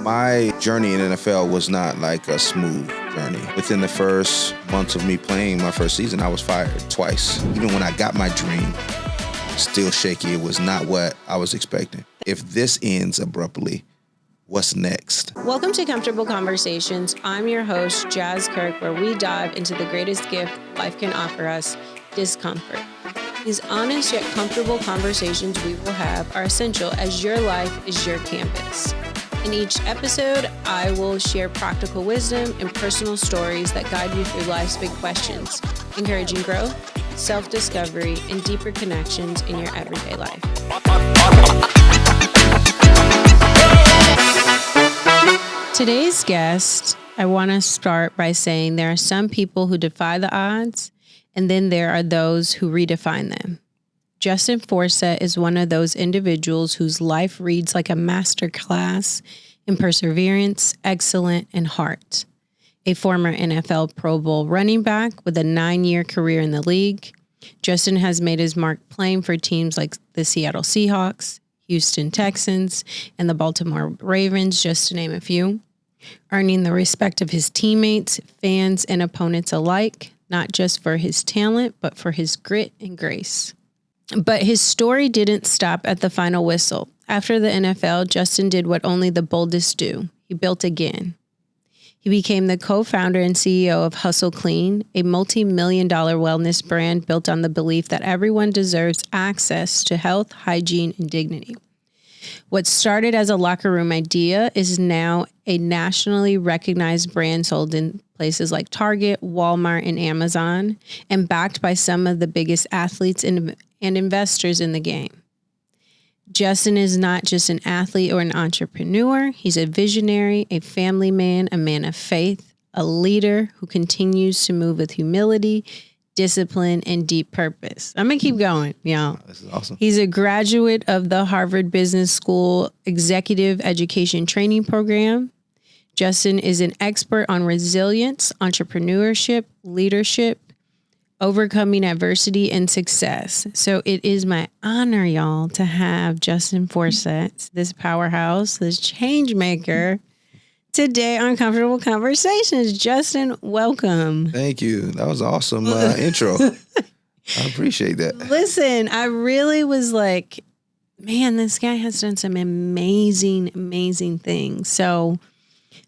My journey in NFL was not like a smooth journey. Within the first months of me playing my first season, I was fired twice. Even when I got my dream, still shaky. It was not what I was expecting. If this ends abruptly, what's next? Welcome to Comfortable Conversations. I'm your host, Jas Kirk, where we dive into the greatest gift life can offer us, discomfort. These honest yet comfortable conversations we will have are essential as your life is your canvas. In each episode, I will share practical wisdom and personal stories that guide you through life's big questions, encouraging growth, self-discovery, and deeper connections in your everyday life. Today's guest, I want to start by saying there are some people who defy the odds, and then there are those who redefine them. Justin Forsett is one of those individuals whose life reads like a masterclass in perseverance, excellence, and heart. A former NFL Pro Bowl running back with a 9-year career in the league, Justin has made his mark playing for teams like the Seattle Seahawks, Houston Texans, and the Baltimore Ravens, just to name a few, earning the respect of his teammates, fans, and opponents alike, not just for his talent, but for his grit and grace. But his story didn't stop at the final whistle. After the NFL, Justin did what only the boldest do. He built again. He became the co-founder and CEO of Hustle Clean, a multi-million-dollar wellness brand built on the belief that everyone deserves access to health, hygiene, and dignity. What started as a locker room idea is now a nationally recognized brand sold in places like Target, Walmart, and Amazon, and backed by some of the biggest athletes and investors in the game. Justin is not just an athlete or an entrepreneur. He's a visionary, a family man, a man of faith, a leader who continues to move with humility, discipline, and deep purpose. I'm going to keep going, y'all. This is awesome. He's a graduate of the Harvard Business School Executive Education Training Program. Justin is an expert on resilience, entrepreneurship, leadership, overcoming adversity, and success. So it is my honor, y'all, to have Justin Forsett, this powerhouse, this change maker, today on Comfortable Conversations. Justin, welcome. Thank you. That was an awesome intro. I appreciate that. Listen, I really was like, man, this guy has done some amazing, amazing things. So,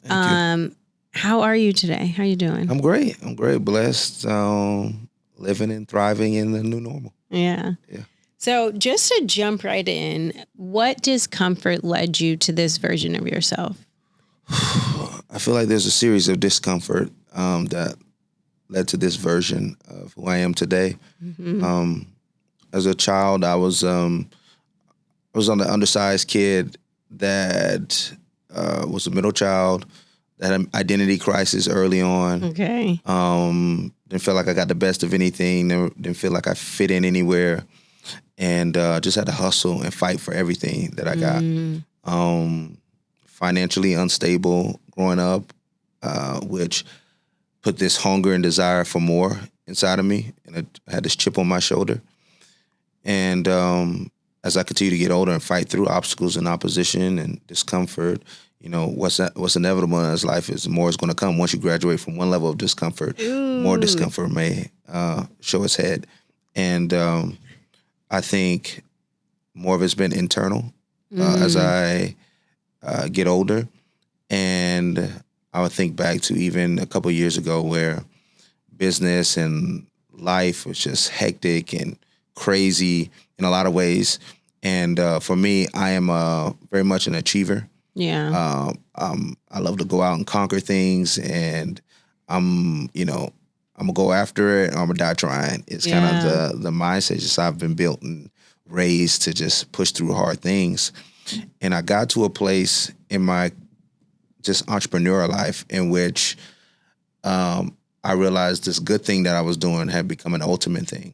how are you today? How are you doing? I'm great. Blessed. Living and thriving in the new normal. Yeah. So just to jump right in, what discomfort led you to this version of yourself? I feel like there's a series of discomfort that led to this version of who I am today. Mm-hmm. As a child, I was on the undersized kid that was a middle child that had an identity crisis early on. Okay. Didn't feel like I got the best of anything. Didn't feel like I fit in anywhere, and just had to hustle and fight for everything that I got. Financially unstable growing up, which put this hunger and desire for more inside of me, and I had this chip on my shoulder. And as I continue to get older and fight through obstacles and opposition and discomfort, you know, what's inevitable in this life is more is going to come. Once you graduate from one level of discomfort, more discomfort may show its head. And I think more of it's been internal as I get older. And I would think back to even a couple of years ago where business and life was just hectic and crazy in a lot of ways. And for me, I am very much an achiever. Yeah. I love to go out and conquer things, and I'm gonna go after it, or I'm gonna die trying. It's kind of the mindset just I've been built and raised to just push through hard things. And I got to a place in my just entrepreneurial life in which I realized this good thing that I was doing had become an ultimate thing.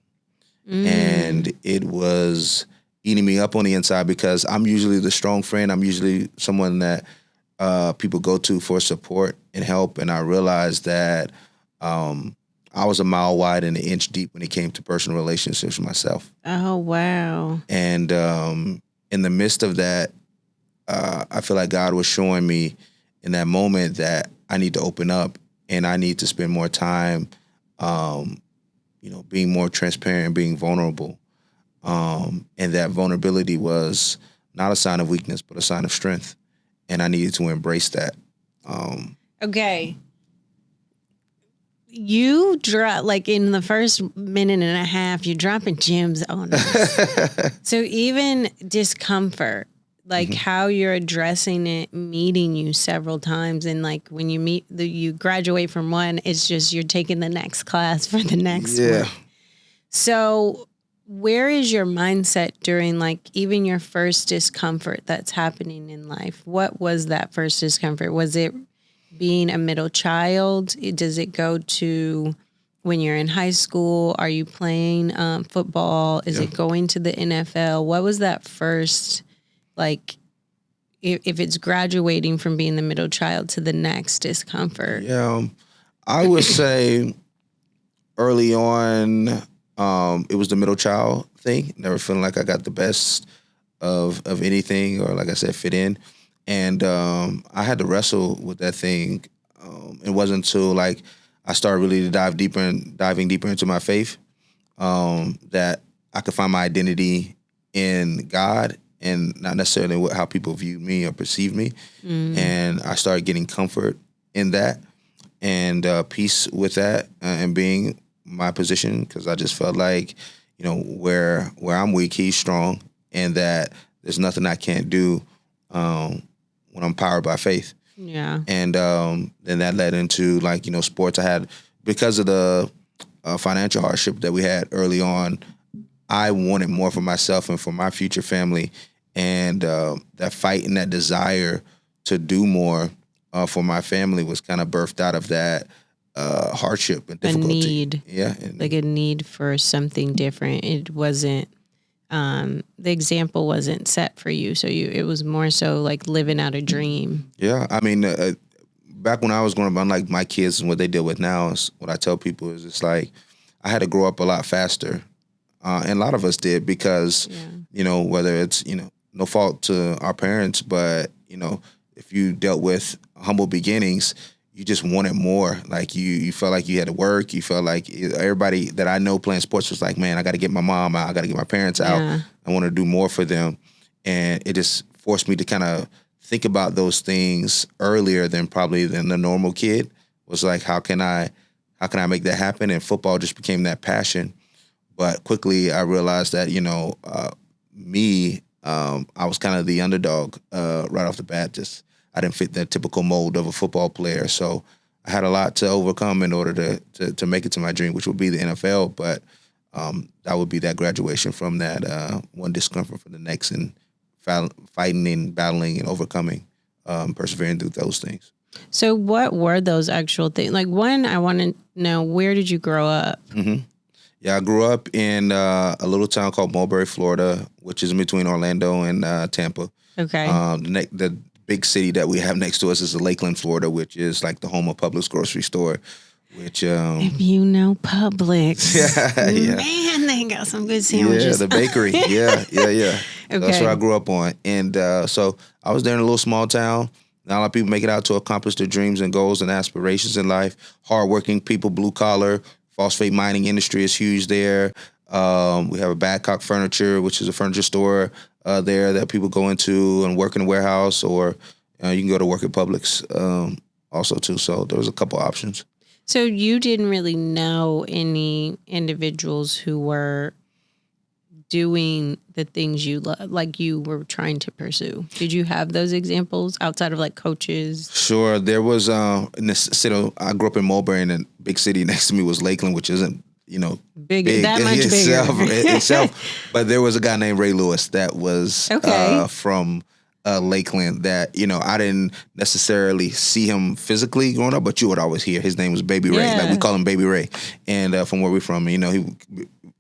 And it was eating me up on the inside because I'm usually the strong friend. I'm usually someone that people go to for support and help. And I realized that I was a mile wide and an inch deep when it came to personal relationships with myself. Oh, wow. And in the midst of that, I feel like God was showing me in that moment that I need to open up and I need to spend more time, being more transparent and being vulnerable. And that vulnerability was not a sign of weakness, but a sign of strength. And I needed to embrace that. Okay. You drop, like in the first minute and a half, you're dropping gems on us. So even discomfort, like how you're addressing it, meeting you several times. And like when you you graduate from one, it's just you're taking the next class for the next one. So where is your mindset during like even your first discomfort that's happening in life? What was that first discomfort? Was it being a middle child? Does it go to when you're in high school? Are you playing football? Is it going to the NFL? What was that first, like, if it's graduating from being the middle child to the next discomfort? Yeah, I would say early on, it was the middle child thing. Never feeling like I got the best of anything, or like I said, fit in. And I had to wrestle with that thing. It wasn't until like I started really to diving deeper into my faith that I could find my identity in God and not necessarily how people viewed me or perceived me. And I started getting comfort in that and peace with that and being my position, because I just felt like, where I'm weak, he's strong, and that there's nothing I can't do when I'm powered by faith. Yeah. And then that led into like, sports. I had, because of the financial hardship that we had early on, I wanted more for myself and for my future family. And that fight and that desire to do more for my family was kind of birthed out of that hardship and difficulty. A need. Yeah. Like a need for something different. It wasn't, the example wasn't set for you. So it was more so like living out a dream. Yeah. I mean, back when I was growing up, unlike my kids and what they deal with now, is what I tell people is it's like I had to grow up a lot faster. And a lot of us did because, whether it's, no fault to our parents, but, if you dealt with humble beginnings, you just wanted more. Like you felt like you had to work. You felt like everybody that I know playing sports was like, man, I got to get my mom out. I got to get my parents out. Yeah. I want to do more for them. And it just forced me to kind of think about those things earlier than the normal kid. Was like, how can I make that happen? And football just became that passion. But quickly I realized that, I was kind of the underdog right off the bat. I didn't fit the typical mold of a football player. So I had a lot to overcome in order to make it to my dream, which would be the NFL. But that would be that graduation from that one discomfort for the next, and fighting and battling and overcoming, persevering through those things. So what were those actual things? Like, one, I want to know, where did you grow up? Mm-hmm. Yeah, I grew up in a little town called Mulberry, Florida, which is in between Orlando and Tampa. Okay. The big city that we have next to us is Lakeland, Florida, which is like the home of Publix grocery store. Which if you know Publix, yeah. Man, they got some good sandwiches. Yeah, the bakery. yeah. Okay. That's what I grew up on, and so I was there in a little small town. Not a lot of people make it out to accomplish their dreams and goals and aspirations in life. Hardworking people, blue collar. Phosphate mining industry is huge there. We have a Badcock Furniture, which is a furniture store there that people go into and work in a warehouse, or you can go to work at Publix also too. So there was a couple options. So you didn't really know any individuals who were doing the things you love, like you were trying to pursue. Did you have those examples outside of like coaches? Sure. There was in the city. I grew up in Mulberry, and the big city next to me was Lakeland, which isn't big that much itself. But there was a guy named Ray Lewis that was from Lakeland that I didn't necessarily see him physically growing up, but you would always hear his name was Baby Ray. Like we call him Baby Ray, and from where we're from, he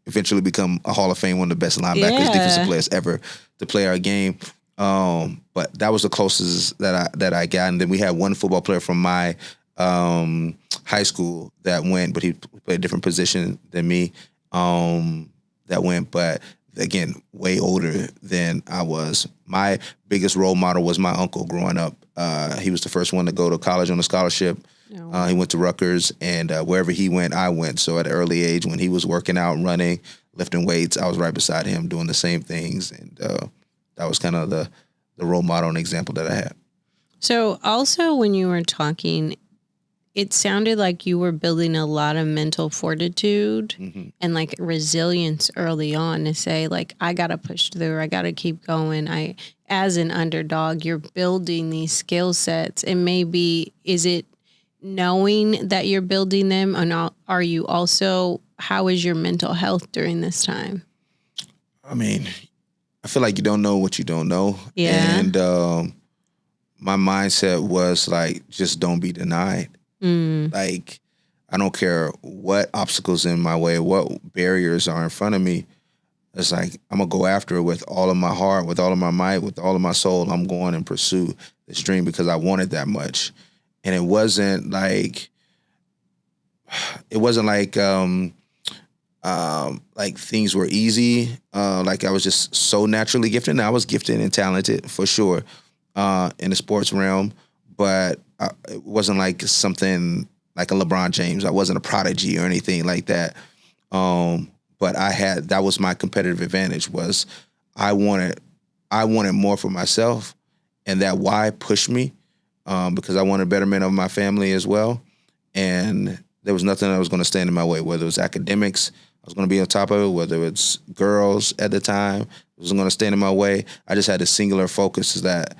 eventually become a Hall of Fame, one of the best linebackers, defensive players ever to play our game. But that was the closest that I got. And then we had one football player from my high school that went, but he played a different position than me. That went, but again, way older than I was. My biggest role model was my uncle growing up. He was the first one to go to college on a scholarship. He went to Rutgers, and wherever he went, I went. So at an early age, when he was working out, running, lifting weights, I was right beside him doing the same things. And that was kind of the role model and example that I had. So also when you were talking, it sounded like you were building a lot of mental fortitude and like resilience early on to say, like, I got to push through. I got to keep going. As an underdog, you're building these skill sets. And maybe, is it knowing that you're building them? Or are you also, how is your mental health during this time? I mean, I feel like you don't know what you don't know. Yeah. And my mindset was like, just don't be denied. Like, I don't care what obstacles in my way, what barriers are in front of me. It's like, I'm going to go after it with all of my heart, with all of my might, with all of my soul. I'm going and pursue this dream because I wanted that much. And it wasn't like things were easy. Like I was just so naturally gifted. Now, I was gifted and talented for sure in the sports realm, but it wasn't like something like a LeBron James. I wasn't a prodigy or anything like that. But that was my competitive advantage, was I wanted more for myself, and that why pushed me because I wanted betterment of my family as well. And there was nothing that was going to stand in my way, whether it was academics, I was going to be on top of it, whether it's girls at the time, it wasn't going to stand in my way. I just had a singular focus that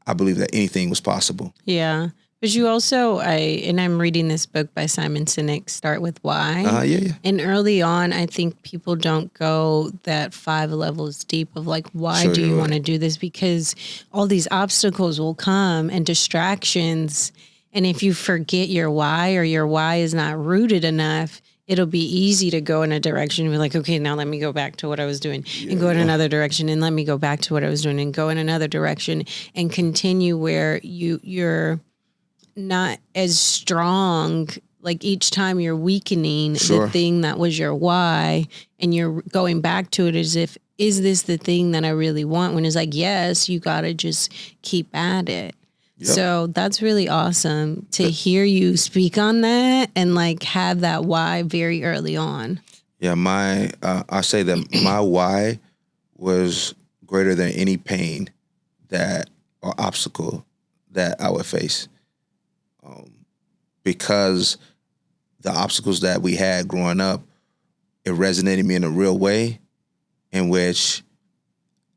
I believe that anything was possible. Yeah. But you also, I'm reading this book by Simon Sinek, Start With Why. Yeah. And early on, I think people don't go that 5 levels deep of like, why do you want to do this? Because all these obstacles will come and distractions. And if you forget your why, or your why is not rooted enough, it'll be easy to go in a direction and be like, okay, now let me go back to what I was doing and go in another direction, and let me go back to what I was doing and go in another direction, and continue where you're not as strong. Like each time you're weakening the thing that was your why, and you're going back to it as if, is this the thing that I really want? When it's like, yes, you got to just keep at it. Yep. So that's really awesome to hear you speak on that and like have that why very early on. Yeah, I say that my why was greater than any pain or obstacle that I would face. Because the obstacles that we had growing up, it resonated me in a real way, in which,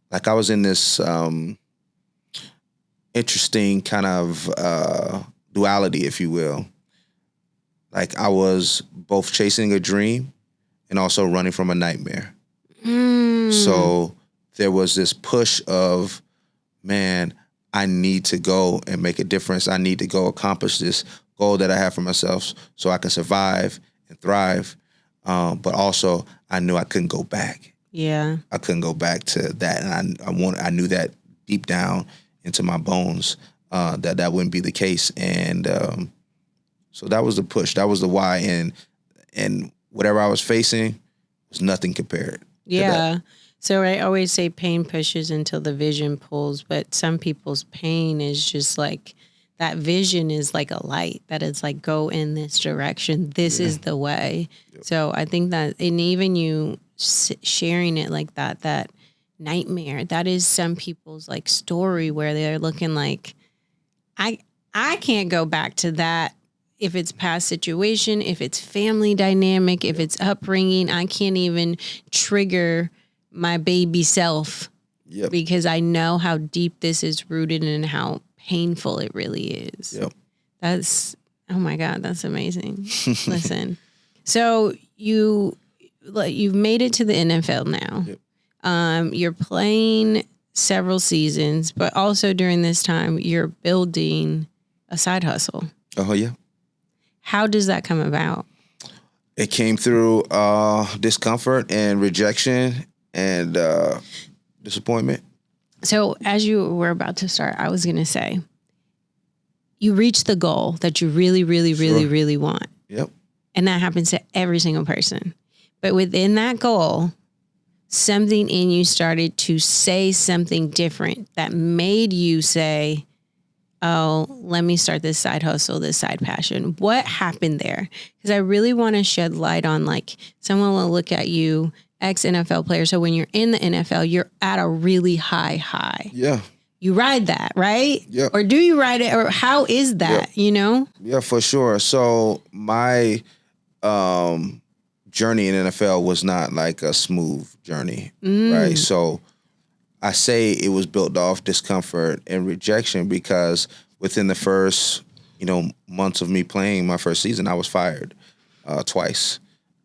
like, I was in this interesting kind of duality, if you will. Like, I was both chasing a dream and also running from a nightmare. So there was this push of, man, I need to go and make a difference. I need to go accomplish this goal that I have for myself so I can survive and thrive. But also, I knew I couldn't go back. Yeah. I couldn't go back to that. And I knew that deep down into my bones that wouldn't be the case. And so that was the push. That was the why. And whatever I was facing was nothing compared to that. So I always say pain pushes until the vision pulls, but some people's pain is just like, that vision is like a light that is like, go in this direction. This is the way. Yep. So I think that, and even you sharing it like that nightmare, that is some people's like story where they're looking like, I can't go back to that. If it's past situation, if it's family dynamic, if it's upbringing, I can't even trigger my baby self because I know how deep this is rooted and how painful it really is. Yep. That's, oh my God, that's amazing. Listen, so you've made it to the NFL now. Yep. You're playing several seasons, but also during this time, you're building a side hustle. Oh, yeah. How does that come about? It came through discomfort and rejection and disappointment. So as you were about to start, I was going to say, you reach the goal that you really, really, really, really want. Yep. And that happens to every single person. But within that goal, something in you started to say something different that made you say, oh, let me start this side hustle, this side passion? What happened there? Because I really want to shed light on, like, someone will look at you, ex-NFL player. So when you're in the NFL, you're at a really high. Yeah. You ride that, right? Yeah. Or do you ride it? Or how is that, you know? Yeah, for sure. So my journey in NFL was not like a smooth journey, right? So I say it was built off discomfort and rejection because within the first, months of me playing my first season, I was fired twice.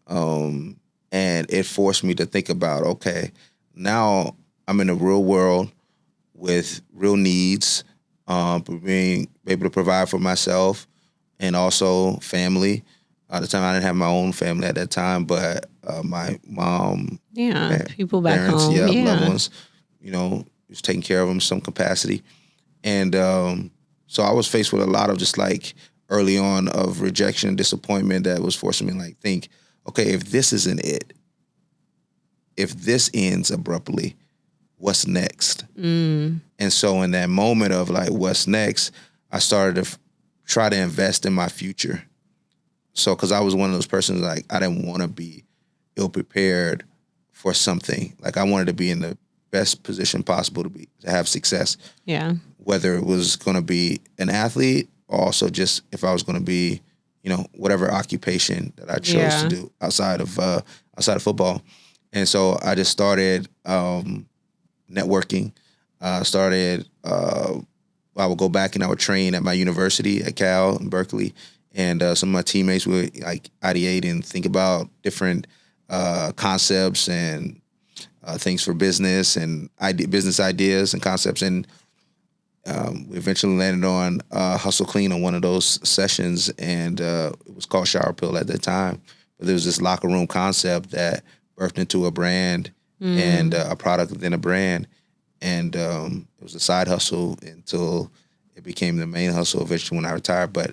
And it forced me to think about, okay, now I'm in the real world with real needs, being able to provide for myself and also family. At the time, I didn't have my own family at that time, but my mom, people back parents, home, loved ones, was taking care of them in some capacity. And so I was faced with a lot of just like early on of rejection, disappointment that was forcing me to like think, okay, if this isn't it, if this ends abruptly, what's next? And so in that moment of like, what's next, I started to try to invest in my future. So, because I was one of those persons, like, I didn't want to be ill-prepared for something. Like, I wanted to be in the best position possible to have success. Yeah. Whether it was going to be an athlete or also just if I was going to be, whatever occupation that I chose to do outside of football. And so I just started networking. I would go back and I would train at my university at Cal in Berkeley. And some of my teammates would like ideate and think about different concepts and things for business and business ideas and concepts. And we eventually landed on Hustle Clean on one of those sessions. And it was called Shower Pill at that time. But there was this locker room concept that birthed into a brand and a product within a brand. And it was a side hustle until it became the main hustle eventually when I retired. But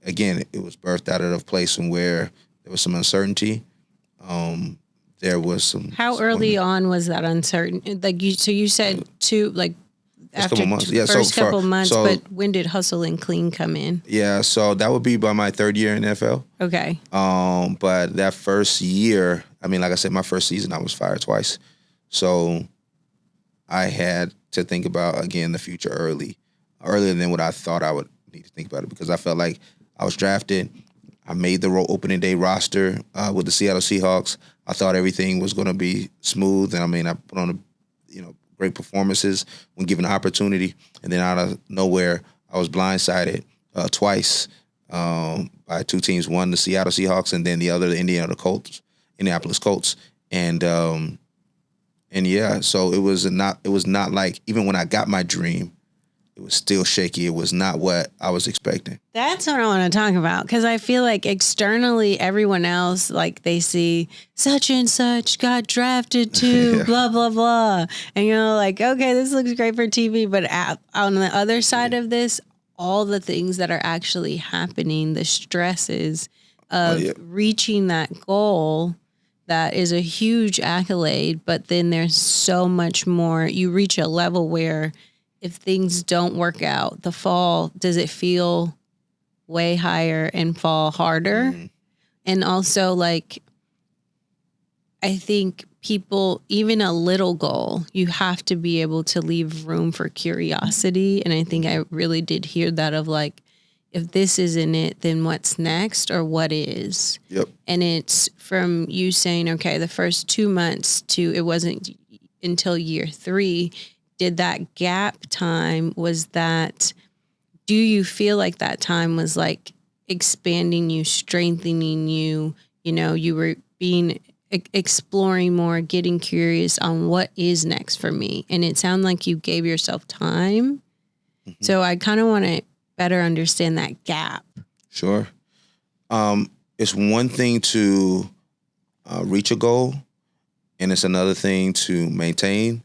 again, it was birthed out of a place where there was some uncertainty. There was some. How early on was that uncertainty? Like you said after couple months. First couple months. But when did Hustle and Clean come in? Yeah, so that would be by my third year in the NFL. Okay. But that first year, I mean, like I said, my first season, I was fired twice. So I had to think about, again, the future earlier than what I thought I would need to think about it, because I felt like I was drafted. I made the opening day roster with the Seattle Seahawks. I thought everything was going to be smooth, and I mean, I put on great performances when given the opportunity. And then out of nowhere, I was blindsided twice by two teams. One, the Seattle Seahawks, and then the other, the Indianapolis Colts. And yeah, so it was not like, even when I got my dream, it was still shaky. It was not what I was expecting. That's what I want to talk about, because I feel like externally, everyone else, like, they see such and such got drafted to blah, blah, blah. And you're like, okay, this looks great for TV. But on the other side of this, all the things that are actually happening, the stresses of reaching that goal, that is a huge accolade. But then there's so much more. You reach a level where if things don't work out, the fall, does it feel way higher and fall harder? Mm-hmm. And also, like, I think people, even a little goal, you have to be able to leave room for curiosity. And I think I really did hear that of, like, if this isn't it, then what's next, or what is? Yep. And it's from you saying, okay, the first 2 months to it wasn't until year 3. Did that gap time, do you feel like that time was like expanding you, strengthening you, you were exploring more, getting curious on what is next for me? And it sounded like you gave yourself time. Mm-hmm. So I kind of want to better understand that gap. Sure. It's one thing to reach a goal, and it's another thing to maintain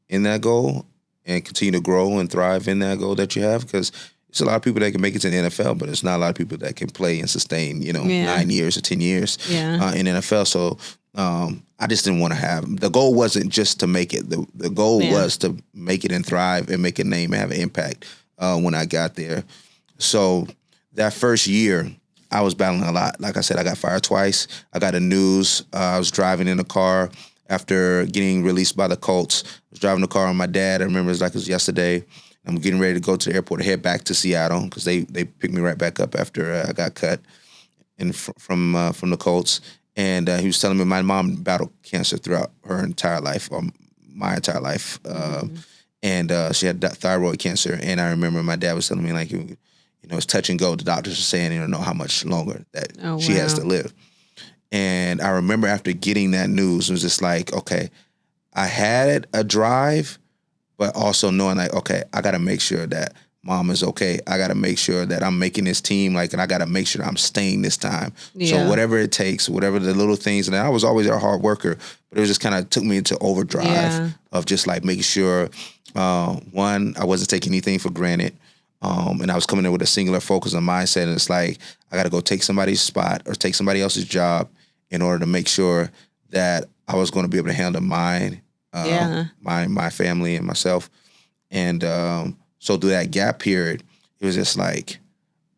in that goal and continue to grow and thrive in that goal that you have, because it's a lot of people that can make it to the NFL, but it's not a lot of people that can play and sustain, 9 years or 10 years in NFL. So I just didn't want to have, the goal wasn't just to make it. The goal was to make it and thrive and make a name and have an impact when I got there. So that first year, I was battling a lot. Like I said, I got fired twice. I got the news. I was driving in a car after getting released by the Colts. I was driving the car with my dad. I remember it was yesterday. I'm getting ready to go to the airport to head back to Seattle because they picked me right back up after I got cut from the Colts. And he was telling me my mom battled cancer throughout her entire life, or my entire life. And she had thyroid cancer. And I remember my dad was telling me, like, it's touch and go. The doctors are saying, you don't know how much longer that she has to live. And I remember after getting that news, it was just like, okay, I had a drive, but also knowing like, okay, I got to make sure that mom is okay. I got to make sure that I'm making this team, and I got to make sure I'm staying this time. So whatever it takes, whatever the little things, and I was always a hard worker, but it was just kind of took me into overdrive of just like making sure, one, I wasn't taking anything for granted. And I was coming in with a singular focus and mindset. And it's like, I got to go take somebody's spot or take somebody else's job in order to make sure that I was going to be able to handle my family and myself. And so through that gap period, it was just like,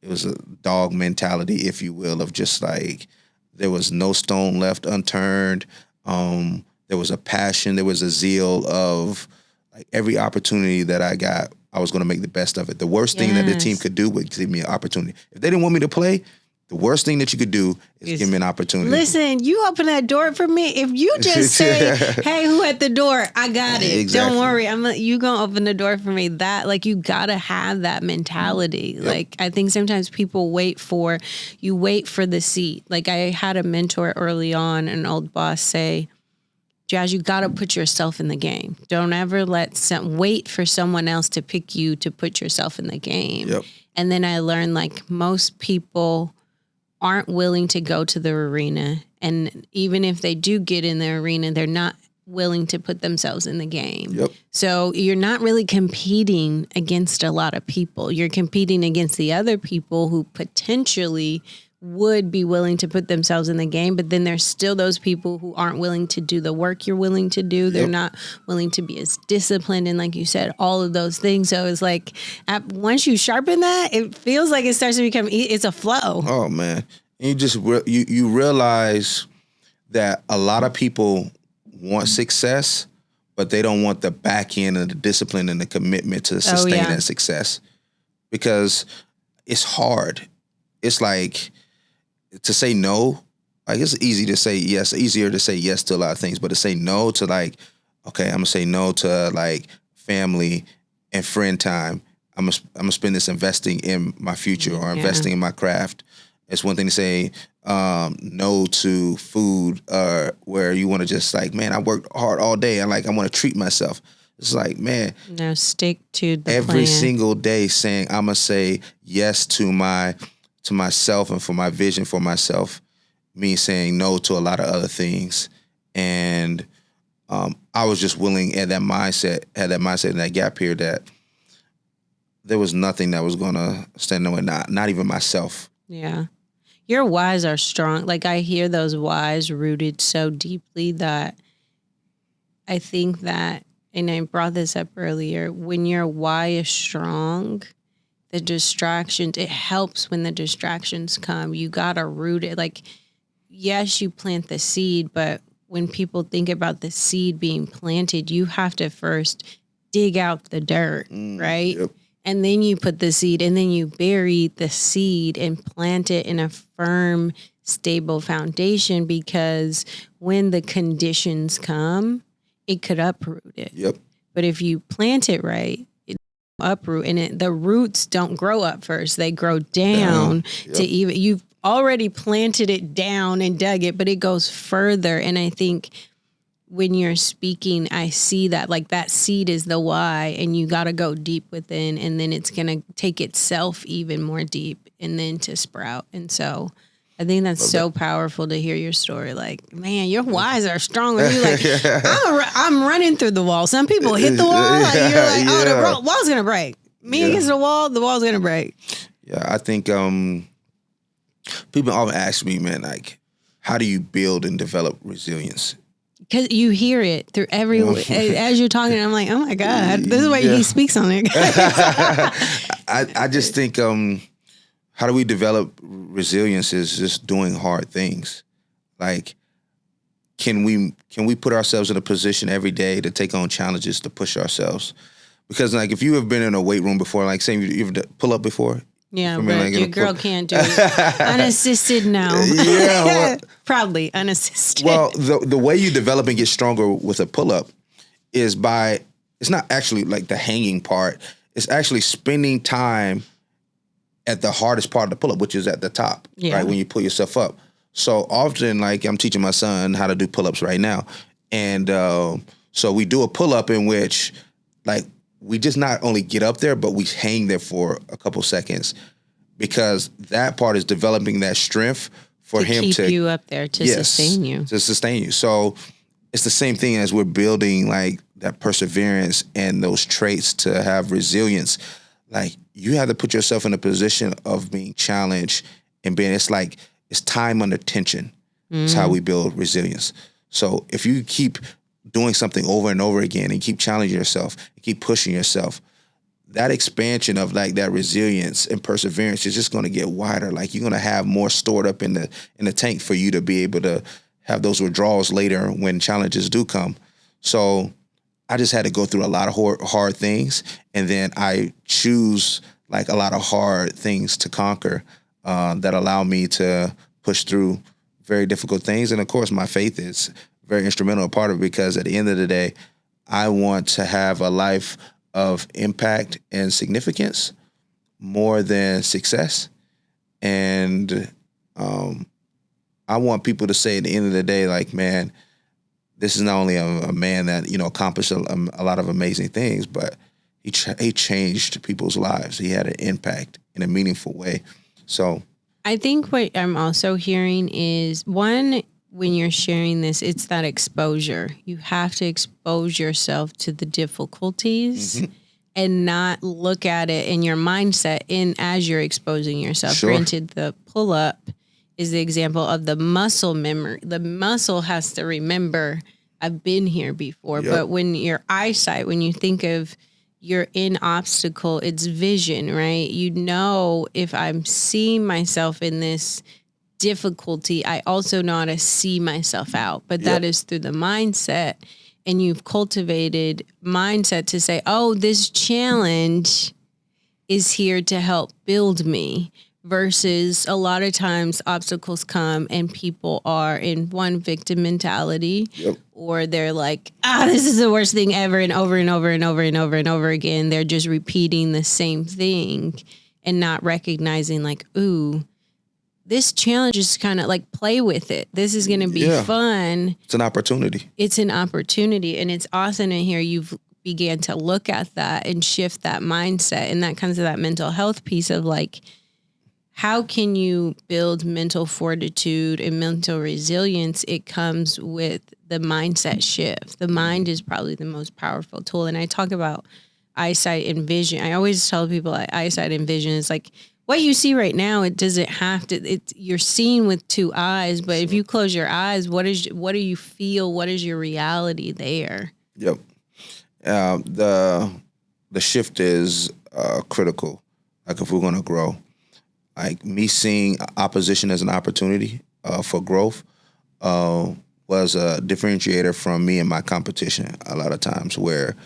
it was a dog mentality, if you will, of just like, there was no stone left unturned. There was a passion, there was a zeal of like every opportunity that I got, I was going to make the best of it. The worst thing that the team could do was give me an opportunity. If they didn't want me to play, the worst thing that you could do is give me an opportunity. Listen, you open that door for me. If you just say, hey, who at the door? I got it. Exactly. Don't worry. You going to open the door for me. That, like, you got to have that mentality. Yep. Like, I think sometimes people wait for the seat. Like, I had a mentor early on, an old boss say, Jas, you got to put yourself in the game. Don't ever wait for someone else to pick you to put yourself in the game. Yep. And then I learned, like, most people aren't willing to go to the arena. And even if they do get in the arena, they're not willing to put themselves in the game. Yep. So you're not really competing against a lot of people. You're competing against the other people who potentially would be willing to put themselves in the game, but then there's still those people who aren't willing to do the work you're willing to do. They're not willing to be as disciplined, and like you said, all of those things. So it's like, once you sharpen that, it feels like it starts to become, it's a flow. Oh man. And you just, you realize that a lot of people want success, but they don't want the back end of the discipline and the commitment to sustain that success, because it's hard. It's like, to say no, like, it's easy to say yes, easier to say yes to a lot of things, but to say no to, like, okay, I'm gonna say no to like family and friend time. I'm gonna spend this investing in my future or investing in my craft. It's one thing to say no to food, where you want to just like, man, I worked hard all day. I want to treat myself. It's like, man, no, stick to the every plan. Single day saying I'm gonna say yes to myself and for my vision for myself means saying no to a lot of other things. And I was just willing had that mindset in that gap period that there was nothing that was going to stand in the way, not even myself. Yeah. Your whys are strong. Like, I hear those whys rooted so deeply that I think that, and I brought this up earlier, when your why is strong, the distractions, it helps when the distractions come. You got to root it. Like, yes, you plant the seed, but when people think about the seed being planted, you have to first dig out the dirt, right? Yep. And then you put the seed, and then you bury the seed and plant it in a firm, stable foundation, because when the conditions come, it could uproot it. Yep. But if you plant it right, uproot, and the roots don't grow up first, they grow down. Yep. To even, you've already planted it down and dug it, but it goes further. And I think when you're speaking, I see that, like, that seed is the why, and you got to go deep within, and then it's going to take itself even more deep and then to sprout. And so I think that's so powerful to hear your story. Like, man, your whys are strong. And you're like, I'm running through the wall. Some people hit the wall. Like, you're like, oh, the wall's going to break. Me against the wall's going to break. Yeah, I think people often ask me, man, like, how do you build and develop resilience? Because you hear it through every, as you're talking, I'm like, oh my God, this is why he speaks on it. I just think, how do we develop resilience is just doing hard things. Like, can we put ourselves in a position every day to take on challenges, to push ourselves? Because like, if you have been in a weight room before, like say you've pull up before. Yeah, but like your girl can't do it. Unassisted, no. Yeah. Well, proudly unassisted. Well, the way you develop and get stronger with a pull-up is by, it's not actually like the hanging part. It's actually spending time at the hardest part of the pull-up, which is at the top, right? When you pull yourself up. So often, like I'm teaching my son how to do pull-ups right now. And so we do a pull-up in which like we just not only get up there, but we hang there for a couple seconds, because that part is developing that strength for him to keep you up there, to sustain you. To sustain you. So it's the same thing as we're building like that perseverance and those traits to have resilience. Like you have to put yourself in a position of being challenged and being, it's like, it's time under tension. It's how we build resilience. So if you keep doing something over and over again and keep challenging yourself and keep pushing yourself, that expansion of like that resilience and perseverance is just going to get wider. Like you're going to have more stored up in the tank for you to be able to have those withdrawals later when challenges do come. So I just had to go through a lot of hard things, and then I choose like a lot of hard things to conquer that allow me to push through very difficult things. And of course, my faith is very instrumental part of it, because at the end of the day, I want to have a life of impact and significance more than success. And I want people to say at the end of the day, like, man, this is not only a man that, you know, accomplished a lot of amazing things, but he changed people's lives. He had an impact in a meaningful way. So I think what I'm also hearing is, one, when you're sharing this, it's that exposure. You have to expose yourself to the difficulties and not look at it in your mindset as you're exposing yourself. Sure. Granted, the pull-up is the example of the muscle memory. The muscle has to remember, I've been here before. Yep. But when your eyesight, when you think of you're in obstacle, it's vision, right? You know, if I'm seeing myself in this difficulty, I also know how to see myself out. But that is through the mindset. And you've cultivated mindset to say, oh, this challenge is here to help build me. Versus a lot of times obstacles come and people are in one victim mentality, or they're like, this is the worst thing ever, and over and over and over and over and over again. They're just repeating the same thing and not recognizing like, ooh, this challenge is kind of like, play with it. This is going to be fun. It's an opportunity. It's an opportunity. And it's awesome to hear you've began to look at that and shift that mindset. And that comes to that mental health piece of like, how can you build mental fortitude and mental resilience? It comes with the mindset shift. The mind is probably the most powerful tool. And I talk about eyesight and vision. I always tell people like eyesight and vision is like what you see right now. It doesn't have to, you're seeing with two eyes, but if you close your eyes, what do you feel? What is your reality there? Yep. The shift is critical. Like if we're going to grow. Like me seeing opposition as an opportunity for growth was a differentiator from me and my competition. A lot of times where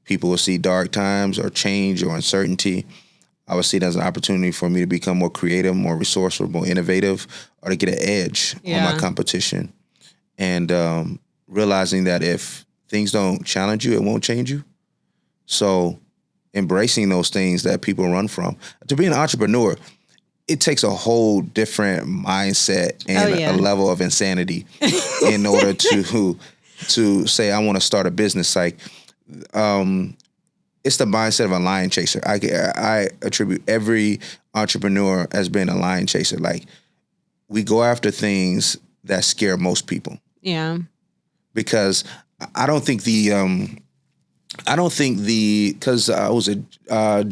people will see dark times or change or uncertainty, I would see it as an opportunity for me to become more creative, more resourceful, more innovative, or to get an edge on my competition. And realizing that if things don't challenge you, it won't change you. So embracing those things that people run from. To be an entrepreneur, it takes a whole different mindset and a level of insanity in order to say, I want to start a business. Like, it's the mindset of a lion chaser. I attribute every entrepreneur as being a lion chaser. Like, we go after things that scare most people. Yeah. Because I don't think because I was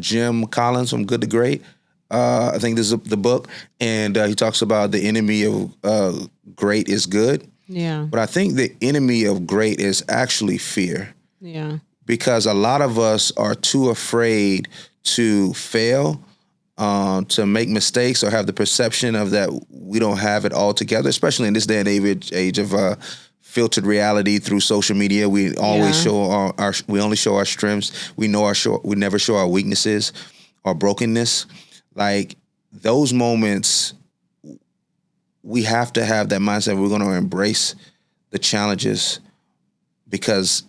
Jim Collins from Good to Great. I think this is the book, and he talks about the enemy of great is good. Yeah. But I think the enemy of great is actually fear. Yeah. Because a lot of us are too afraid to fail, to make mistakes, or have the perception of that we don't have it all together, especially in this day and age of filtered reality through social media. We always show we only show our strengths. We never show our weaknesses or brokenness. Like those moments, we have to have that mindset. We're going to embrace the challenges because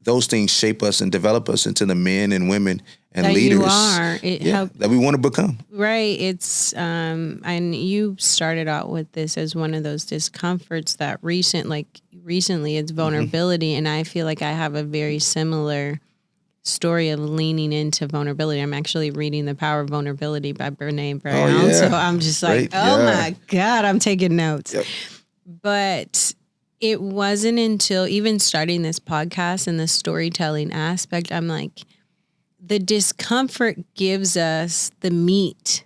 those things shape us and develop us into the men and women and that leaders you are. that we want to become. Right. It's and you started out with this as one of those discomforts that recently it's vulnerability. And I feel like I have a very similar story of leaning into vulnerability. I'm actually reading The Power of Vulnerability by Brene Brown. Oh, yeah. So I'm just like, my God, I'm taking notes. Yep. But it wasn't until even starting this podcast and the storytelling aspect, I'm like, the discomfort gives us the meat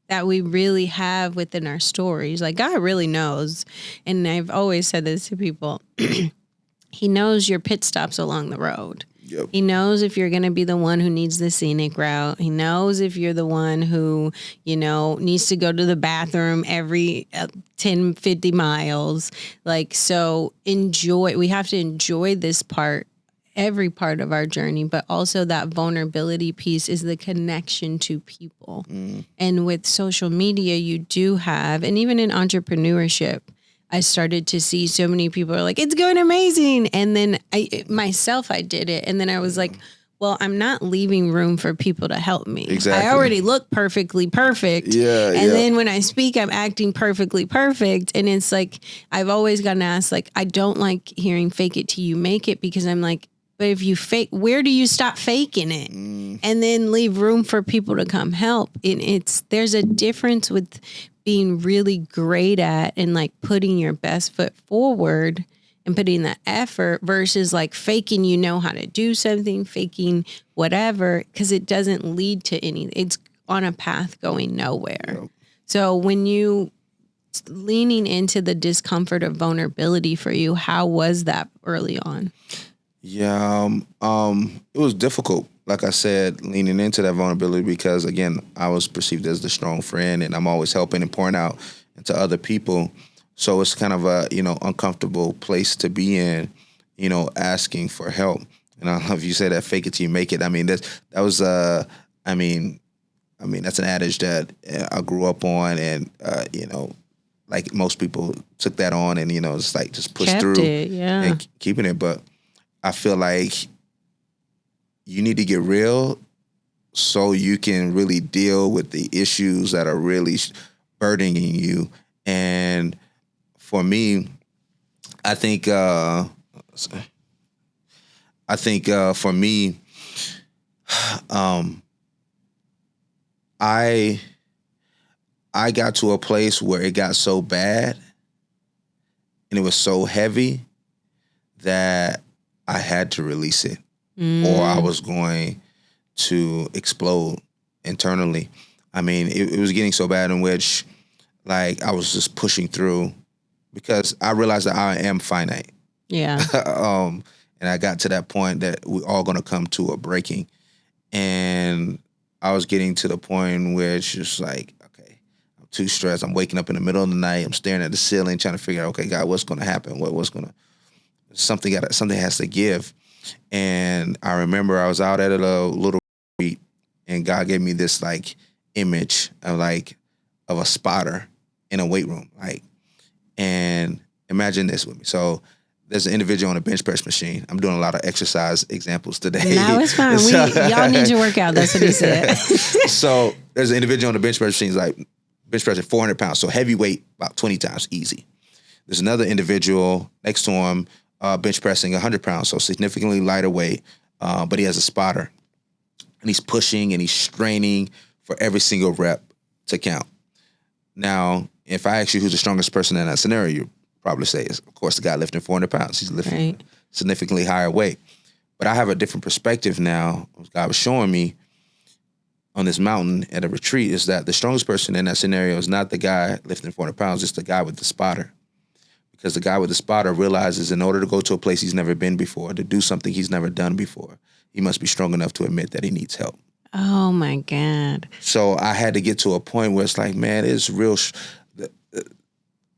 that we really have within our stories. Like God really knows. And I've always said this to people. He knows your pit stops along the road. Yep. He knows if you're going to be the one who needs the scenic route. He knows if you're the one who, needs to go to the bathroom every 10, 50 miles. Like, so we have to enjoy this part, every part of our journey, but also that vulnerability piece is the connection to people. And with social media, you do have, and even in entrepreneurship, I started to see so many people are like, it's going amazing. And then I did it. And then I was like, well, I'm not leaving room for people to help me. Exactly. I already look perfectly perfect. Yeah. And then when I speak, I'm acting perfectly perfect. And it's like, I've always gotten asked, like, I don't like hearing fake it till you make it, because I'm like, but if you fake, where do you stop faking it? And then leave room for people to come help? And there's a difference with being really great at and like putting your best foot forward and putting that effort versus like faking how to do something, faking whatever, because it doesn't lead to anything. It's on a path going nowhere. Yep. So when you leaning into the discomfort of vulnerability for you, how was that early on? Yeah, it was difficult. Like I said, leaning into that vulnerability because, again, I was perceived as the strong friend, and I'm always helping and pouring out into other people. So it's kind of a, uncomfortable place to be in, asking for help. And I love you say that, fake it till you make it. I mean, that's an adage that I grew up on, and, like most people took that on and, it's like just push Kept through it, yeah. and keeping it. But I feel like you need to get real so you can really deal with the issues that are really burdening you. And for me, I think for me, I got to a place where it got so bad and it was so heavy that I had to release it, or I was going to explode internally. I mean, it was getting so bad in which, like, I was just pushing through because I realized that I am finite. Yeah. And I got to that point that we're all going to come to a breaking. And I was getting to the point where it's just like, okay, I'm too stressed. I'm waking up in the middle of the night. I'm staring at the ceiling, trying to figure out, okay, God, what's going to happen? Something has to give. And I remember I was out at a little retreat, and God gave me this like image of a spotter in a weight room. And imagine this with me. So there's an individual on a bench press machine. I'm doing a lot of exercise examples today. No, it's fine. Y'all need to work out. That's what he said. So there's an individual on the bench press machine, like bench pressing 400 pounds. So heavy weight, about 20 times, easy. There's another individual next to him, bench pressing 100 pounds, so significantly lighter weight, but he has a spotter. And he's pushing and he's straining for every single rep to count. Now, if I ask you who's the strongest person in that scenario, you probably say, of course, the guy lifting 400 pounds. He's lifting significantly higher weight. But I have a different perspective now. What God was showing me on this mountain at a retreat is that the strongest person in that scenario is not the guy lifting 400 pounds, it's the guy with the spotter. because the guy with the spotter realizes in order to go to a place he's never been before, to do something he's never done before, he must be strong enough to admit that he needs help. Oh my God. So I had to get to a point where it's like, man, it's real.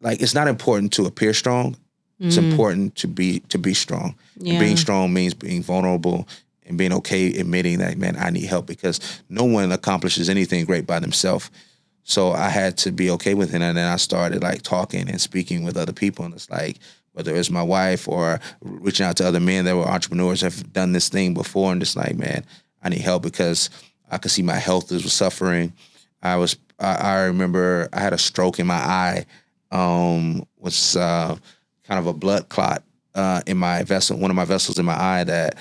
Like, it's not important to appear strong. It's important to be strong. Yeah. And being strong means being vulnerable and being okay admitting that, man, I need help, because no one accomplishes anything great by themselves. So I had to be okay with it. And then I started like talking and speaking with other people. And it's like, whether it's my wife or reaching out to other men that were entrepreneurs that have done this thing before, and just like, man, I need help because I could see my health was suffering. I remember I had a stroke in my eye, was kind of a blood clot in my vessel, one of my vessels in my eye that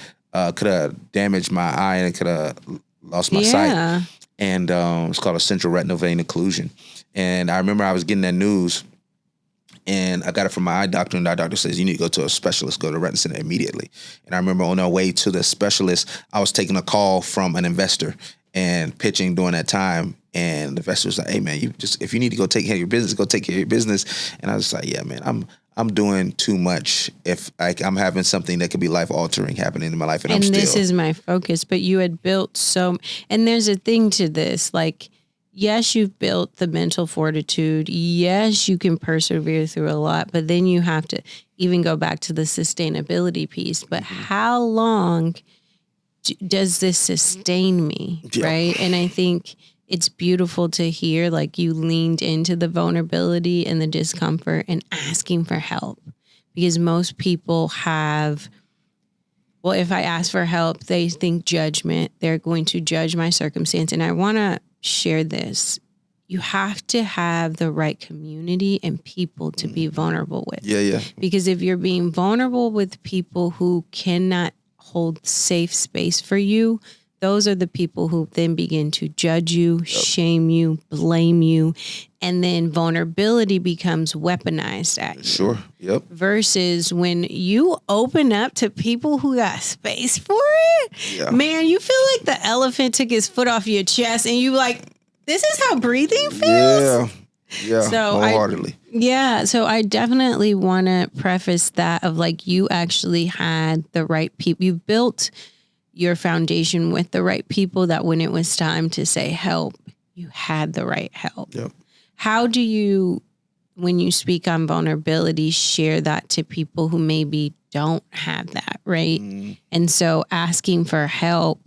could have damaged my eye and could have lost my sight. And it's called a central retinal vein occlusion. And I remember I was getting that news, and I got it from my eye doctor, and the eye doctor says, you need to go to a specialist, go to the retina center immediately. And I remember on our way to the specialist, I was taking a call from an investor and pitching during that time. And the investor was like, hey man, if you need to go take care of your business, go take care of your business. And I was like, yeah, man, I'm doing too much if I'm having something that could be life altering happening in my life. And this is my focus, but you had built and there's a thing to this, like, yes, you've built the mental fortitude. Yes, you can persevere through a lot, but then you have to even go back to the sustainability piece. But how long does this sustain me? Yeah. Right. And I think it's beautiful to hear, like, you leaned into the vulnerability and the discomfort and asking for help, because most people have, well, if I ask for help, they think judgment. They're going to judge my circumstance. And I want to share this. You have to have the right community and people to be vulnerable with. Yeah. Because if you're being vulnerable with people who cannot hold safe space for you, those are the people who then begin to judge you, shame you, blame you, and then vulnerability becomes weaponized at you. Sure, yep. Versus when you open up to people who got space for it, man, you feel like the elephant took his foot off your chest, and you like, this is how breathing feels? Yeah, so wholeheartedly. So I definitely want to preface that of, like, you actually had the right people. You built your foundation with the right people, that when it was time to say help, you had the right help. Yep. How do you, when you speak on vulnerability, share that to people who maybe don't have that, right? And so asking for help,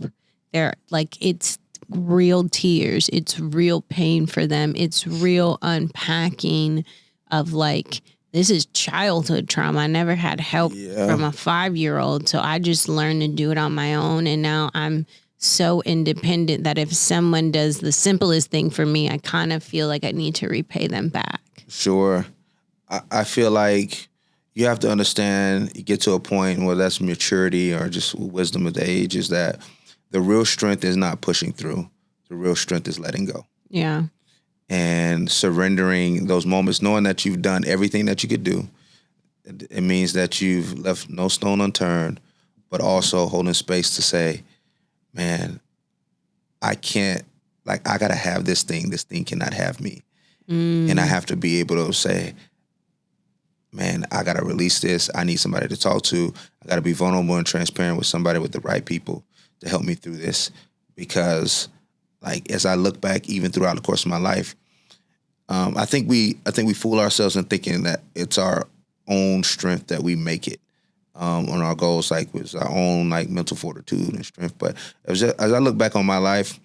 they're like, it's real tears, it's real pain for them, it's real unpacking of, like, this is childhood trauma. I never had help from a 5-year-old. So I just learned to do it on my own. And now I'm so independent that if someone does the simplest thing for me, I kind of feel like I need to repay them back. Sure. I feel like you have to understand, you get to a point where that's maturity or just wisdom of the age, is that the real strength is not pushing through. The real strength is letting go. Yeah. And surrendering those moments, knowing that you've done everything that you could do. It means that you've left no stone unturned, but also holding space to say, man, I can't, like, I got to have this thing. This thing cannot have me. And I have to be able to say, man, I got to release this. I need somebody to talk to. I got to be vulnerable and transparent with somebody, with the right people to help me through this. Because, like, as I look back, even throughout the course of my life, I think we fool ourselves in thinking that it's our own strength that we make it on our goals, like with our own, like, mental fortitude and strength. But as I look back on my life,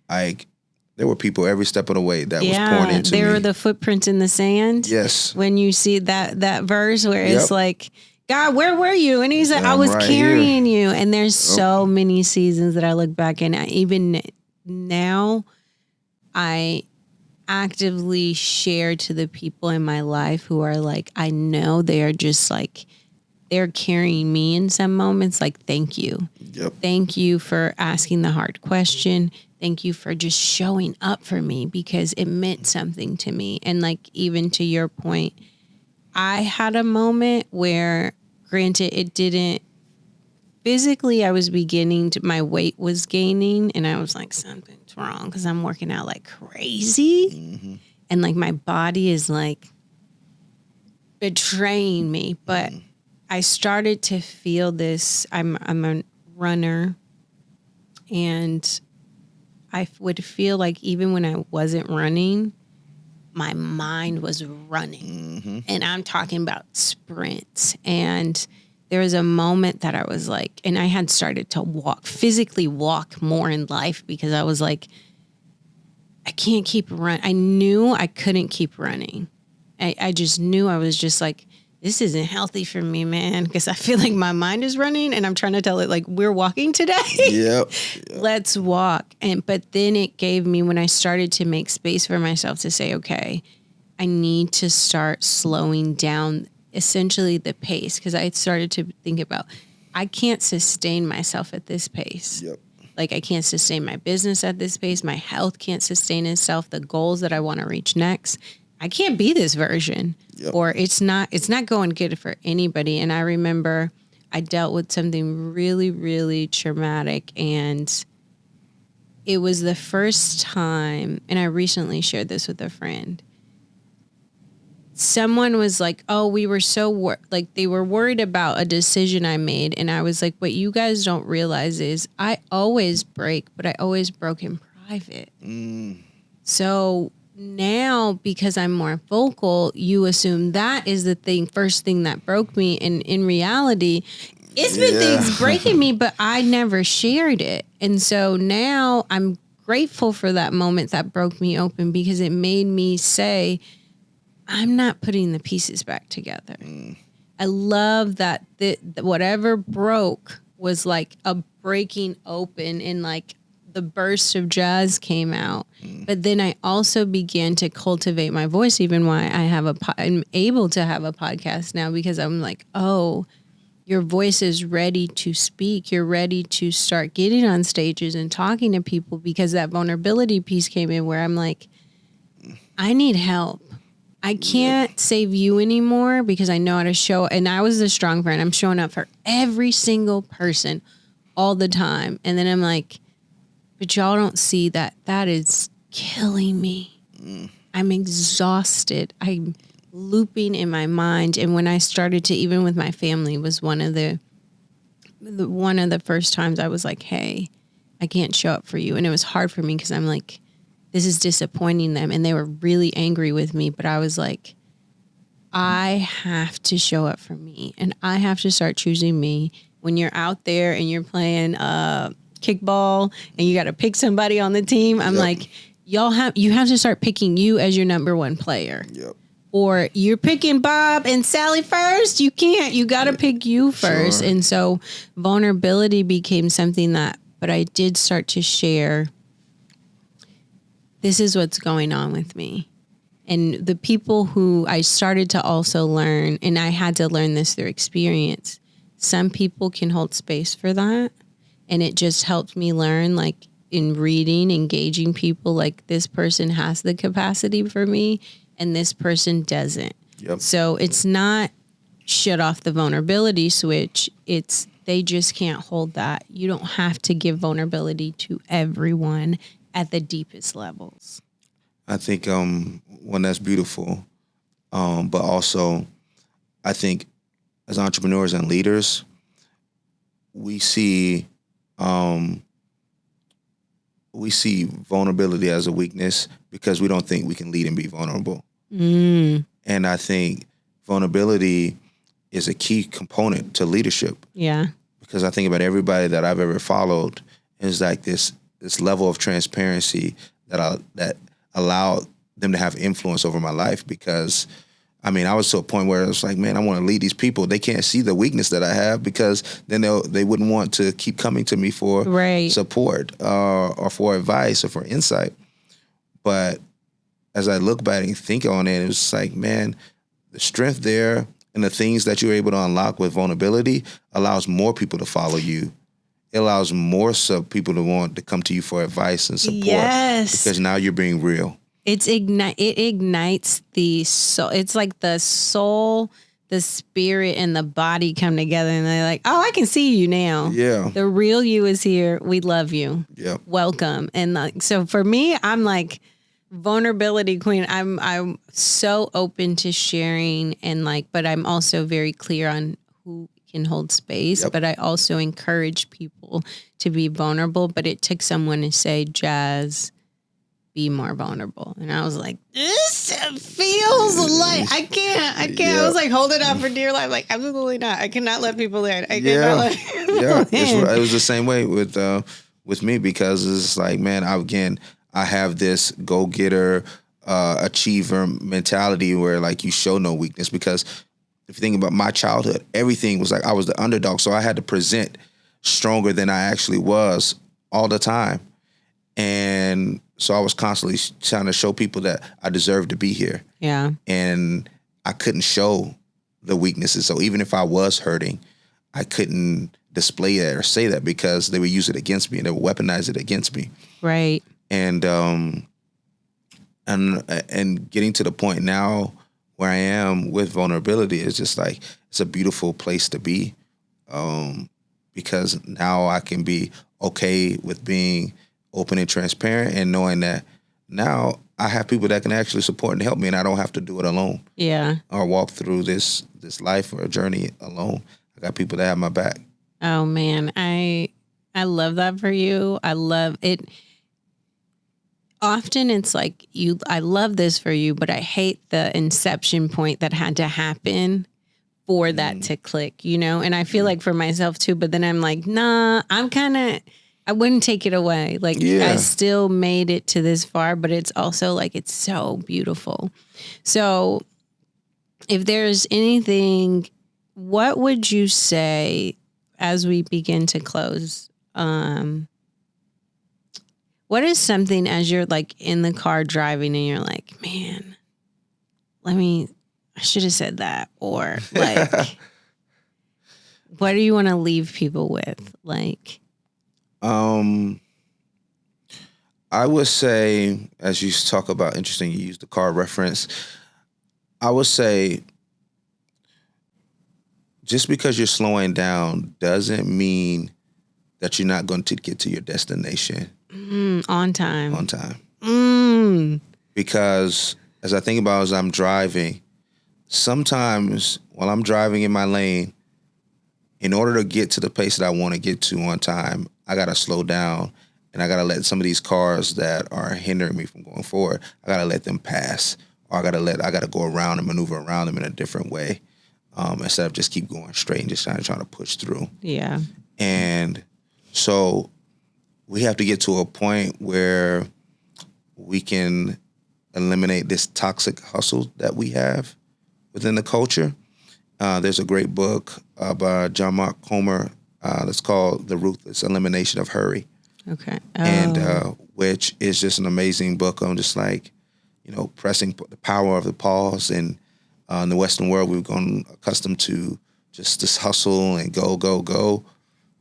like, there were people every step of the way that was pouring into me. There were the footprints in the sand. Yes. When you see that verse where it's like, God, where were you? And he's like, I was right carrying you. And there's so many seasons that I look back, and even now I actively share to the people in my life who are like, I know they are just like, they're carrying me in some moments. Like, thank you. Yep. Thank you for asking the hard question. Thank you for just showing up for me, because it meant something to me. And, like, even to your point, I had a moment where, granted, it didn't physically, I was beginning to, my weight was gaining, and I was like, something's wrong, because I'm working out like crazy. And, like, my body is like, betraying me. But I started to feel this. I'm a runner, and I would feel like even when I wasn't running, my mind was running. And I'm talking about sprints. And there was a moment that I was like, and I had started to physically walk more in life, because I was like, I can't keep running. I knew I couldn't keep running. I just knew. I was just like, this isn't healthy for me, man, because I feel like my mind is running, and I'm trying to tell it, like, we're walking today. Yep. Let's walk. But then it gave me, when I started to make space for myself to say, okay, I need to start slowing down essentially the pace, because I started to think about, I can't sustain myself at this pace. Yep. Like, I can't sustain my business at this pace. My health can't sustain itself. The goals that I want to reach next, I can't be this version. Yep. Or it's not going good for anybody. And I remember I dealt with something really, really traumatic, and it was the first time, and I recently shared this with a friend. Someone was like, oh, we were so they were worried about a decision I made. And I was like, what you guys don't realize is I always break, but I always broke in private. So now, because I'm more vocal, you assume that is the first thing that broke me. And in reality, it's been things breaking me, but I never shared it. And so now I'm grateful for that moment that broke me open, because it made me say, I'm not putting the pieces back together. I love that whatever broke was like a breaking open, and like the burst of jazz came out. But then I also began to cultivate my voice, even why I'm able to have a podcast now, because I'm like, oh, your voice is ready to speak. You're ready to start getting on stages and talking to people, because that vulnerability piece came in where I'm like, I need help. I can't save you anymore, because I know how to show. And I was a strong friend. I'm showing up for every single person all the time. And then I'm like, but y'all don't see that is killing me. I'm exhausted. I'm looping in my mind. And when I started to, even with my family, was one of the first times I was like, hey, I can't show up for you. And it was hard for me, because I'm like, this is disappointing them. And they were really angry with me. But I was like, I have to show up for me, and I have to start choosing me. When you're out there and you're playing kickball and you got to pick somebody on the team, I'm like, you have to start picking you as your number one player. Yep. Or you're picking Bob and Sally first. You can't. You got to pick you first. Sure. And so vulnerability became something but I did start to share, this is what's going on with me. And the people who I started to also learn, and I had to learn this through experience, some people can hold space for that. And it just helped me learn, like in reading, engaging people, like this person has the capacity for me and this person doesn't. Yep. So it's not shut off the vulnerability switch. It's they just can't hold that. You don't have to give vulnerability to everyone at the deepest levels. I think one that's beautiful, but also I think as entrepreneurs and leaders, we see vulnerability as a weakness because we don't think we can lead and be vulnerable. And I think vulnerability is a key component to leadership. Yeah. Because I think about everybody that I've ever followed is like this level of transparency that allowed them to have influence over my life. Because I mean, I was to a point where it was like, man, I want to lead these people. They can't see the weakness that I have, because then they wouldn't want to keep coming to me for support or for advice or for insight. But as I look back and think on it, it was like, man, the strength there and the things that you're able to unlock with vulnerability allows more people to follow you. It allows more people to want to come to you for advice and support. Yes. Because now you're being real. It ignites the soul. It's like the soul, the spirit, and the body come together, and they're like, "Oh, I can see you now. Yeah, the real you is here. We love you. Yeah, welcome." And so for me, I'm like, vulnerability queen. I'm so open to sharing and but I'm also very clear on who can hold space. Yep. But I also encourage people to be vulnerable. But it took someone to say, Jas, be more vulnerable. And I was like, this feels like I can't. Yeah. I was like, hold it up for dear life. Like, absolutely not. I cannot let people in. I cannot let people in. It was the same way with me, because it's like, man, I have this go-getter, achiever mentality where like you show no weakness, because if you think about my childhood, everything was like I was the underdog. So I had to present stronger than I actually was all the time. And so I was constantly trying to show people that I deserved to be here. Yeah. And I couldn't show the weaknesses. So even if I was hurting, I couldn't display that or say that, because they would use it against me and they would weaponize it against me. Right. And getting to the point now where I am with vulnerability is just like, it's a beautiful place to be. Because now I can be okay with being open and transparent, and knowing that now I have people that can actually support and help me, and I don't have to do it alone. Yeah. Or walk through this life or journey alone. I got people that have my back. Oh man, I love that for you. I love it. Often it's like I love this for you, but I hate the inception point that had to happen for that to click, and I feel like for myself too, but then I'm like, nah, I wouldn't take it away. Like I still made it to this far, but it's also like, it's so beautiful. So if there's anything, what would you say as we begin to close? What is something as you're like in the car driving and you're like, man, I should have said that. Or like, what do you want to leave people with? Like, I would say, as you talk about, interesting, you use the car reference. I would say, just because you're slowing down doesn't mean that you're not going to get to your destination. On time. On time. Because as I think about as I'm driving, sometimes while I'm driving in my lane, in order to get to the place that I want to get to on time, I got to slow down, and I got to let some of these cars that are hindering me from going forward, I got to let them pass, or I got to go around and maneuver around them in a different way, instead of just keep going straight and just trying to push through. Yeah. And so we have to get to a point where we can eliminate this toxic hustle that we have within the culture. There's a great book by John Mark Comer that's called The Ruthless Elimination of Hurry. Okay. And which is just an amazing book on just like, pressing the power of the pause. And in the Western world, we've gone accustomed to just this hustle and go, go, go.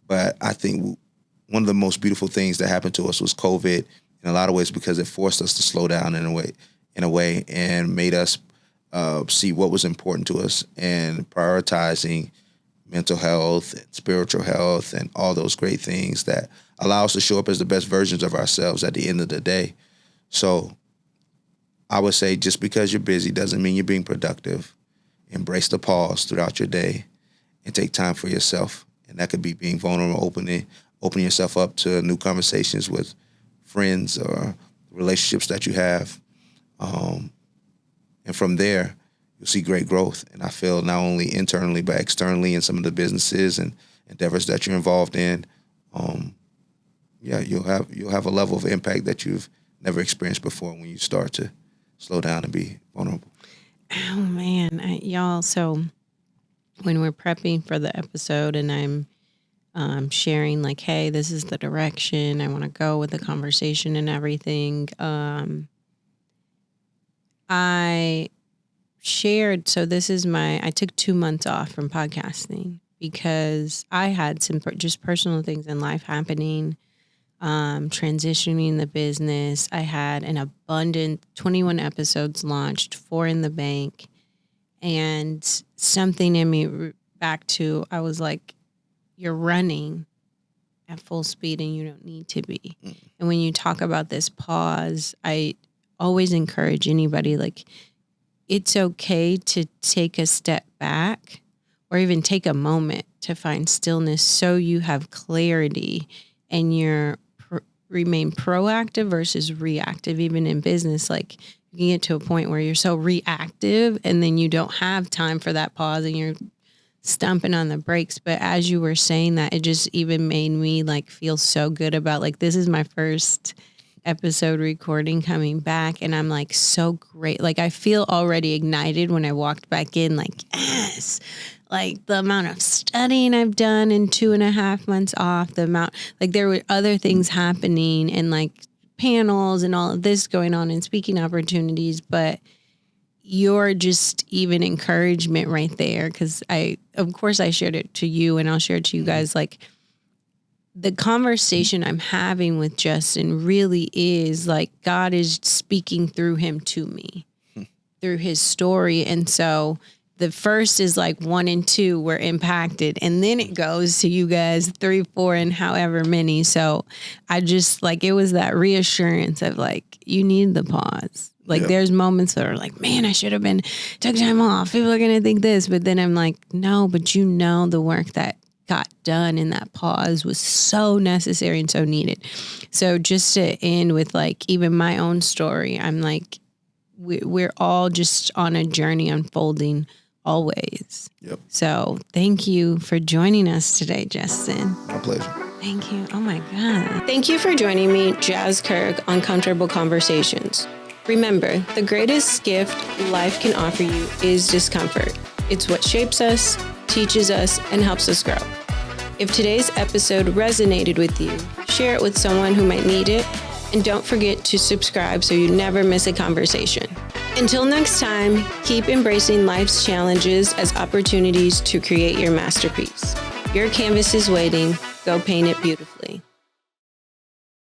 But I think one of the most beautiful things that happened to us was COVID in a lot of ways, because it forced us to slow down in a way and made us see what was important to us, and prioritizing mental health and spiritual health and all those great things that allow us to show up as the best versions of ourselves at the end of the day. So I would say, just because you're busy doesn't mean you're being productive. Embrace the pause throughout your day and take time for yourself. And that could be being vulnerable, opening yourself up to new conversations with friends or relationships that you have. And from there, you'll see great growth. And I feel not only internally, but externally in some of the businesses and endeavors that you're involved in, you'll have a level of impact that you've never experienced before when you start to slow down and be vulnerable. Oh, man. Y'all, so when we're prepping for the episode and I'm sharing like, hey, this is the direction I want to go with the conversation and everything, I shared, so this is I took 2 months off from podcasting because I had some just personal things in life happening, transitioning the business. I had an abundant 21 episodes launched, 4 in the bank, and something in me back to, I was like, you're running at full speed and you don't need to be. And when you talk about this pause, I always encourage anybody, like, it's okay to take a step back or even take a moment to find stillness so you have clarity and remain proactive versus reactive. Even in business, like, you can get to a point where you're so reactive and then you don't have time for that pause and you're stumping on the brakes. But as you were saying that, it just even made me like feel so good about, like, this is my first episode recording coming back, and I'm like so great. Like, I feel already ignited when I walked back in, like, yes, like the amount of studying I've done in 2.5 months off, the amount, like, there were other things happening and like panels and all of this going on and speaking opportunities, but you're just even encouragement right there. Cause of course I shared it to you and I'll share it to you guys. Like, the conversation I'm having with Justin really is like God is speaking through him to me through his story. And so the first is like 1 and 2 were impacted, and then it goes to you guys 3, 4, and however many. So I just like, it was that reassurance of like, you need the pause. Like, there's moments that are like, man, I should have took time off. People are going to think this, but then I'm like, no, but the work that got done in that pause was so necessary and so needed. So just to end with like even my own story, I'm like, we're all just on a journey unfolding always. Yep. So thank you for joining us today, Justin. My pleasure. Thank you. Oh my God. Thank you for joining me, Jas Kirk, on Comfortable Conversations. Remember, the greatest gift life can offer you is discomfort. It's what shapes us, teaches us, and helps us grow. If today's episode resonated with you, share it with someone who might need it, and don't forget to subscribe so you never miss a conversation. Until next time, keep embracing life's challenges as opportunities to create your masterpiece. Your canvas is waiting. Go paint it beautifully.